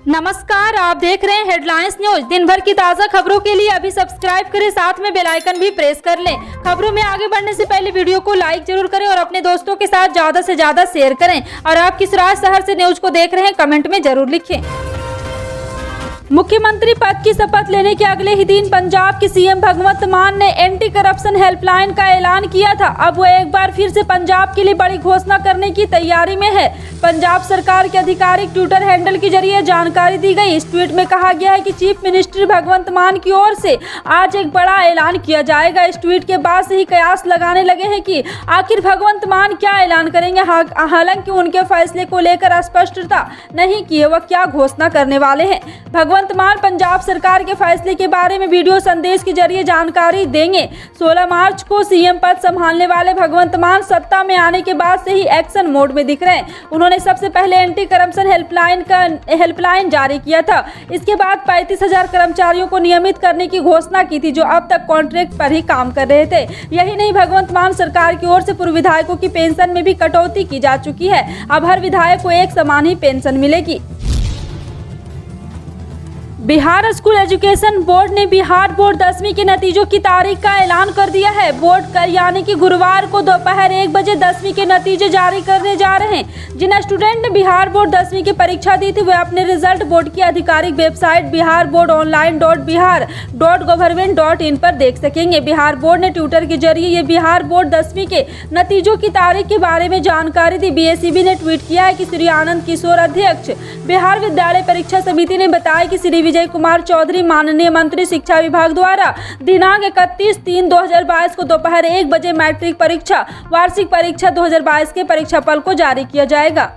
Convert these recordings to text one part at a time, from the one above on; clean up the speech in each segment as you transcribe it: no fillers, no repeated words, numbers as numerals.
नमस्कार, आप देख रहे हैं हेडलाइंस न्यूज। दिन भर की ताज़ा खबरों के लिए अभी सब्सक्राइब करें, साथ में बेल आइकन भी प्रेस कर लें। खबरों में आगे बढ़ने से पहले वीडियो को लाइक जरूर करें और अपने दोस्तों के साथ ज्यादा से ज्यादा शेयर करें। और आप किस राज्य शहर से न्यूज को देख रहे हैं, कमेंट में जरूर लिखें। मुख्यमंत्री पद की शपथ लेने के अगले ही दिन पंजाब के सीएम भगवंत मान ने एंटी करप्शन हेल्पलाइन का ऐलान किया था। अब वो एक बार फिर से पंजाब के लिए बड़ी घोषणा करने की तैयारी में है। पंजाब सरकार के आधिकारिक ट्विटर हैंडल के जरिए जानकारी दी गई। इस ट्वीट में कहा गया है कि चीफ मिनिस्टर भगवंत मान की ओर से आज एक बड़ा ऐलान किया जाएगा। इस ट्वीट के बाद से ही कयास लगाने लगे हैं कि आखिर भगवंत मान क्या ऐलान करेंगे। हालांकि उनके फैसले को लेकर स्पष्टता नहीं की है वह क्या घोषणा करने वाले हैं। भगवंत मान पंजाब सरकार के फैसले के बारे में वीडियो संदेश के जरिए जानकारी देंगे। 16 मार्च को सीएम पद संभालने वाले भगवंत मान सत्ता में आने के बाद से ही एक्शन मोड में दिख रहे हैं। उन्होंने सबसे पहले एंटी करप्शन हेल्पलाइन जारी किया था। इसके बाद 35,000 कर्मचारियों को नियमित करने की घोषणा की थी, जो अब तक कॉन्ट्रैक्ट पर ही काम कर रहे थे। यही नहीं, भगवंत मान सरकार की ओर से पूर्व विधायकों की पेंशन में भी कटौती की जा चुकी है। अब हर विधायक को एक समान ही पेंशन मिलेगी। बिहार स्कूल एजुकेशन बोर्ड ने बिहार बोर्ड 10वीं के नतीजों की तारीख का ऐलान कर दिया है। बोर्ड कल यानी कि गुरुवार को दोपहर 1 बजे 10वीं के नतीजे जारी करने जा रहे हैं। जिन स्टूडेंट ने बिहार बोर्ड 10वीं की परीक्षा दी थी वे अपने रिजल्ट बोर्ड की आधिकारिक वेबसाइट biharboardonline.bihar.gov.in पर देख सकेंगे। बिहार बोर्ड ने ट्विटर के जरिए ये बिहार बोर्ड 10वीं के नतीजों की तारीख के बारे में जानकारी दी। BSEB ने ट्वीट किया है कि श्री आनंद किशोर अध्यक्ष बिहार विद्यालय परीक्षा समिति ने बताया कि श्री विजय कुमार चौधरी माननीय मंत्री शिक्षा विभाग द्वारा दिनांक 31/3/2022 को दोपहर 1 बजे मैट्रिक परीक्षा वार्षिक परीक्षा 2022 के परीक्षाफल को जारी किया जाएगा।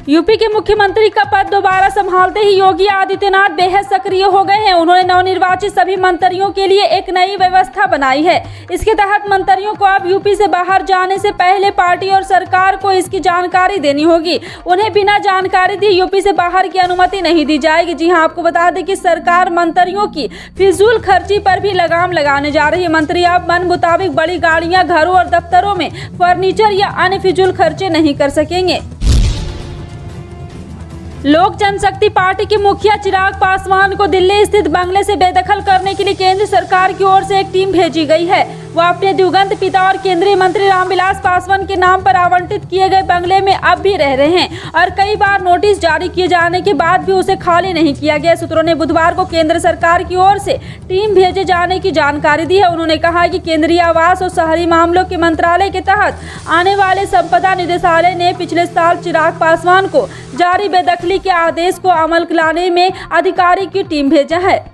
यूपी के मुख्यमंत्री का पद दोबारा संभालते ही योगी आदित्यनाथ बेहद सक्रिय हो गए हैं। उन्होंने नवनिर्वाचित सभी मंत्रियों के लिए एक नई व्यवस्था बनाई है। इसके तहत मंत्रियों को अब यूपी से बाहर जाने से पहले पार्टी और सरकार को इसकी जानकारी देनी होगी। उन्हें बिना जानकारी दिए यूपी से बाहर की अनुमति नहीं दी जाएगी। जी हां, आपको बता दें कि सरकार मंत्रियों की फिजूल खर्ची पर भी लगाम लगाने जा रही है। मंत्री अब मन मुताबिक बड़ी गाड़ियां, घरों और दफ्तरों में फर्नीचर या अन्य फिजूल खर्चे नहीं कर सकेंगे। लोक जनशक्ति पार्टी के मुखिया चिराग पासवान को दिल्ली स्थित बंगले से बेदखल करने के लिए केंद्र सरकार की ओर से एक टीम भेजी गई है। वह अपने दिवंगत पिता और केंद्रीय मंत्री रामविलास पासवान के नाम पर आवंटित किए गए बंगले में अब भी रह रहे हैं और कई बार नोटिस जारी किए जाने के बाद भी उसे खाली नहीं किया गया। सूत्रों ने बुधवार को केंद्र सरकार की ओर से टीम भेजे जाने की जानकारी दी है। उन्होंने कहा कि केंद्रीय आवास और शहरी मामलों के मंत्रालय के तहत आने वाले संपदा निदेशालय ने पिछले साल चिराग पासवान को जारी बेदखली के आदेश को अमल लाने में अधिकारी की टीम भेजा है।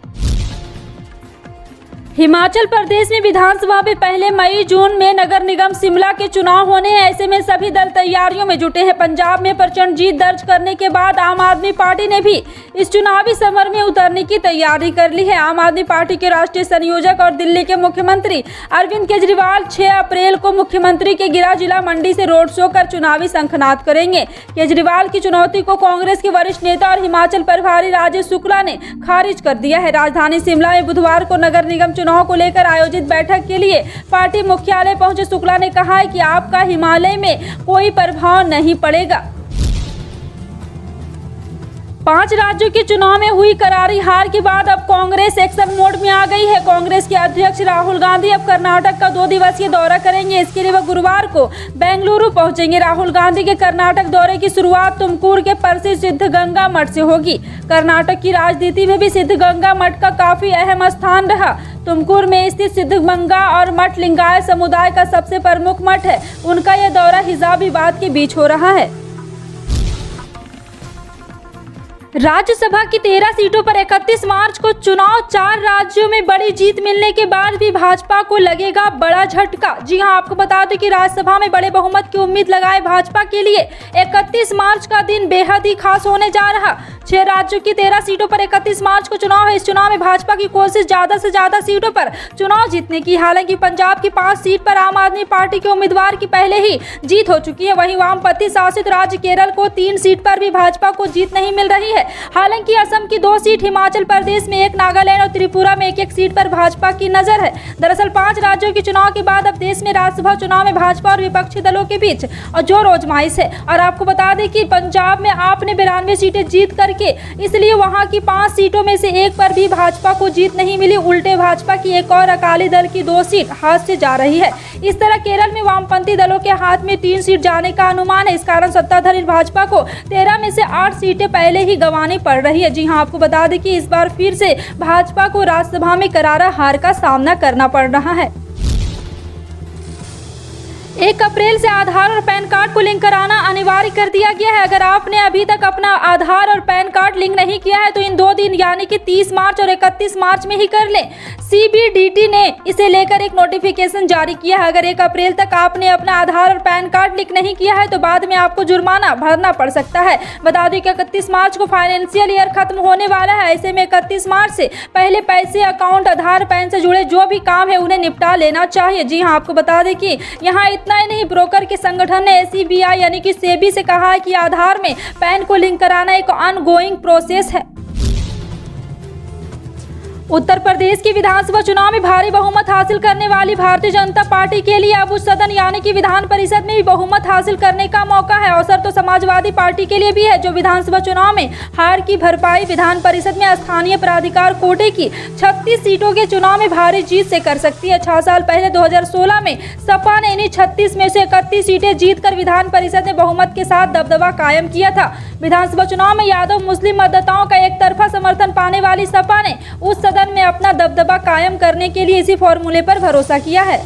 हिमाचल प्रदेश में विधानसभा में पहले मई-जून में नगर निगम शिमला के चुनाव होने हैं। ऐसे में सभी दल तैयारियों में जुटे हैं। पंजाब में प्रचंड जीत दर्ज करने के बाद आम आदमी पार्टी ने भी इस चुनावी समर में उतरने की तैयारी कर ली है। आम आदमी पार्टी के राष्ट्रीय संयोजक और दिल्ली के मुख्यमंत्री अरविंद केजरीवाल 6 अप्रैल को मुख्यमंत्री के गिरा जिला मंडी से रोड शो कर चुनावी शंखनाद करेंगे। केजरीवाल की चुनौती को कांग्रेस के वरिष्ठ नेता और हिमाचल प्रभारी राजेश शुक्ला ने खारिज कर दिया है। राजधानी शिमला में बुधवार को नगर निगम चुनाव को लेकर आयोजित बैठक के लिए पार्टी मुख्यालय पहुंचे शुक्ला ने कहा है कि आपका हिमालय में कोई प्रभाव नहीं पड़ेगा। 5 राज्यों के चुनाव में हुई करारी हार के बाद अब कांग्रेस एक्शन मोड में आ गई है। कांग्रेस के अध्यक्ष राहुल गांधी अब कर्नाटक का 2 दिवसीय दौरा करेंगे। इसके लिए वह गुरुवार को बेंगलुरु पहुंचेंगे। राहुल गांधी के कर्नाटक दौरे की शुरुआत तुमकुर के प्रसिद्ध सिद्धगंगा मठ से होगी। कर्नाटक की राजनीति में भी सिद्धगंगा मठ का काफी अहम स्थान रहा। तुमकुर में स्थित सिद्धगंगा और मठ लिंगायत समुदाय का सबसे प्रमुख मठ है। उनका यह दौरा हिजाब विवाद के बीच हो रहा है। राज्यसभा की 13 सीटों पर 31 मार्च को चुनाव। 4 राज्यों में बड़ी जीत मिलने के बाद भी भाजपा को लगेगा बड़ा झटका। जी हां, आपको बता दें कि राज्यसभा में बड़े बहुमत की उम्मीद लगाए भाजपा के लिए 31 मार्च का दिन बेहद ही खास होने जा रहा। 6 राज्यों की 13 सीटों पर 31 मार्च को चुनाव है। इस चुनाव में भाजपा की कोशिश ज्यादा से ज्यादा सीटों पर चुनाव जीतने की। हालांकि पंजाब की 5 सीट पर आम आदमी पार्टी के उम्मीदवार की पहले ही जीत हो चुकी है। वहीं वामपंथी शासित राज्य केरल को 3 सीट पर भी भाजपा को जीत नहीं मिल रही है। हालांकि असम की 2 सीट, हिमाचल प्रदेश में 1, नागालैंड और त्रिपुरा में 1-1 सीट पर भाजपा की नजर है। दरअसल 5 राज्यों के चुनाव के बाद अब देश में राज्यसभा चुनाव में भाजपा और विपक्षी दलों के बीच जोर आजमाइश है। और आपको बता दें कि पंजाब में आप ने 92 सीटें जीत करके, इसलिए वहां की 5 सीटों में से 1 पर भी भाजपा को जीत नहीं मिली। उल्टे भाजपा की एक और अकाली दल की 2 सीट हाथ से जा रही है। इस तरह केरल में वामपंथी दलों के हाथ में 3 सीट जाने का अनुमान है। इस कारण सत्ताधारी भाजपा को 13 में से 8 सीटें पहले ही गंवानी पड़ रही है। जी हां, आपको बता दें कि इस बार फिर से भाजपा को राज्यसभा में करारा हार का सामना करना पड़ रहा है। 1 अप्रैल से आधार और पैन कार्ड को लिंक कराना अनिवार्य कर दिया गया है। अगर आपने अभी तक अपना आधार और पैन कार्ड लिंक नहीं किया है तो इन 2 दिन यानी कि 30 मार्च और 31 मार्च में ही कर लें। CBDT ने इसे लेकर एक नोटिफिकेशन जारी किया है। अगर 1 अप्रैल तक आपने अपना आधार और पैन कार्ड लिंक नहीं किया है तो बाद में आपको जुर्माना भरना पड़ सकता है। बता दें कि 31 मार्च को फाइनेंशियल ईयर खत्म होने वाला है। ऐसे में 31 मार्च से पहले पैसे, अकाउंट, आधार, पैन से जुड़े जो भी काम है उन्हें निपटा लेना चाहिए। जी हाँ, आपको बता दें कि यहाँ इतना ही नहीं, ब्रोकर के संगठन ने SEBI यानी कि सेबी से कहा है कि आधार में पैन को लिंक कराना एक ऑनगोइंग प्रोसेस है। उत्तर प्रदेश की विधानसभा चुनाव में भारी बहुमत हासिल करने वाली भारतीय जनता पार्टी के लिए अब उस सदन यानी कि विधान परिषद में भी बहुमत हासिल करने का मौका है। अवसर तो समाजवादी पार्टी के लिए भी है, जो विधानसभा चुनाव में हार की भरपाई विधान परिषद में स्थानीय प्राधिकार कोटे की 36 सीटों के चुनाव में भारी जीत से कर सकती है। 6 साल पहले 2016 में सपा ने इन्हीं 36 में से 31 सीटें जीतकर विधान परिषद में बहुमत के साथ दबदबा कायम किया था। विधानसभा चुनाव में यादव मुस्लिम मतदाताओं का एक तरफा समर्थन पाने वाली सपा ने उस सदन में अपना दबदबा कायम करने के लिए इसी फॉर्मूले पर भरोसा किया है।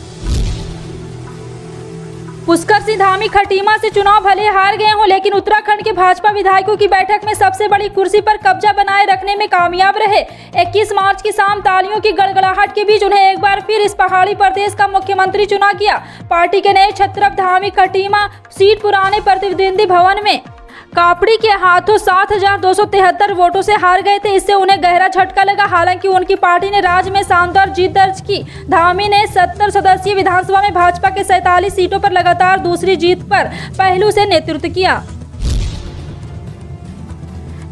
पुष्कर सिंह धामी खटीमा से चुनाव भले हार गए हों, लेकिन उत्तराखंड के भाजपा विधायकों की बैठक में सबसे बड़ी कुर्सी पर कब्जा बनाए रखने में कामयाब रहे। 21 मार्च की शाम तालियों की गड़गड़ाहट के बीच उन्हें एक बार फिर इस पहाड़ी प्रदेश का मुख्यमंत्री चुना गया। पार्टी के नए छत्रप धामी खटीमा सीट पुराने प्रतिनिधि भवन में कापड़ी के हाथों 7,273 वोटों से हार गए थे। इससे उन्हें गहरा झटका लगा। हालांकि उनकी पार्टी ने राज्य में शानदार जीत दर्ज की। धामी ने 70 सदस्यीय विधानसभा में भाजपा के 47 सीटों पर लगातार दूसरी जीत पर पहलू से नेतृत्व किया।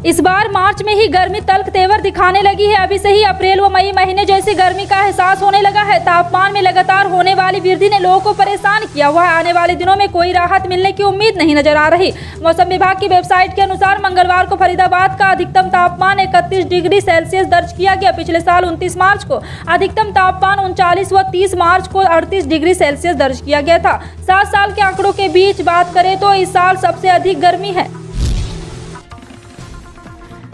इस बार मार्च में ही गर्मी तल्ख तेवर दिखाने लगी है। अभी से ही अप्रैल व मई महीने जैसी गर्मी का एहसास होने लगा है। तापमान में लगातार होने वाली वृद्धि ने लोगों को परेशान किया हुआ है। आने वाले दिनों में कोई राहत मिलने की उम्मीद नहीं नजर आ रही। मौसम विभाग की वेबसाइट के अनुसार मंगलवार को फरीदाबाद का अधिकतम तापमान 31 डिग्री सेल्सियस दर्ज किया गया। पिछले साल 29 मार्च को अधिकतम तापमान 39 व 30 मार्च को 38 डिग्री सेल्सियस दर्ज किया गया था। 7 साल के आंकड़ों के बीच बात करें तो इस साल सबसे अधिक गर्मी है।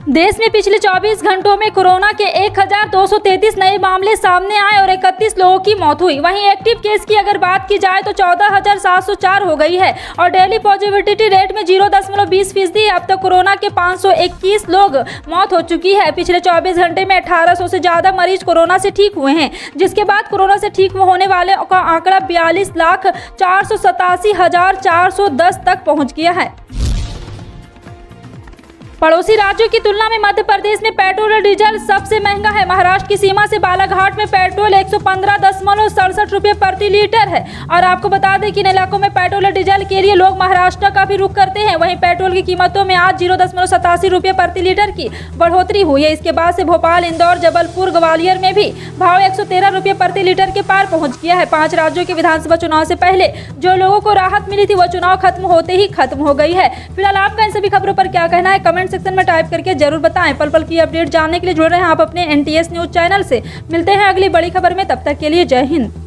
देश में पिछले 24 घंटों में कोरोना के 1,233 नए मामले सामने आए और 31 लोगों की मौत हुई। वहीं एक्टिव केस की अगर बात की जाए तो 14,704 हो गई है और डेली पॉजिटिविटी रेट में 0.20% अब तक कोरोना के 521 लोग मौत हो चुकी है। पिछले 24 घंटे में 1800 से ज़्यादा मरीज कोरोना से ठीक हुए हैं, जिसके बाद कोरोना से ठीक होने वाले का आंकड़ा 42,487,410 तक पहुँच गया है। पड़ोसी राज्यों की तुलना में मध्य प्रदेश में पेट्रोल और डीजल सबसे महंगा है। महाराष्ट्र की सीमा से बालाघाट में पेट्रोल 115.67 रुपये प्रति लीटर है। और आपको बता दें कि इन इलाकों में पेट्रोल और डीजल के लिए लोग महाराष्ट्र का भी रुख करते हैं। वहीं पेट्रोल की कीमतों में आज 0.87 रुपये प्रति लीटर की बढ़ोतरी हुई है। इसके बाद से भोपाल, इंदौर, जबलपुर, ग्वालियर में भी भाव 113 रुपये प्रति लीटर के पार पहुँच गया है। 5 राज्यों के विधानसभा चुनाव से पहले जो लोगों को राहत मिली थी वो चुनाव खत्म होते ही खत्म हो गई है। फिलहाल आपका इन सभी खबरों पर क्या कहना है कमेंट सेक्शन में टाइप करके जरूर बताएं। पल पल की अपडेट जानने के लिए जुड़ रहे हैं आप अपने NTS न्यूज चैनल से। मिलते हैं अगली बड़ी खबर में, तब तक के लिए जय हिंद।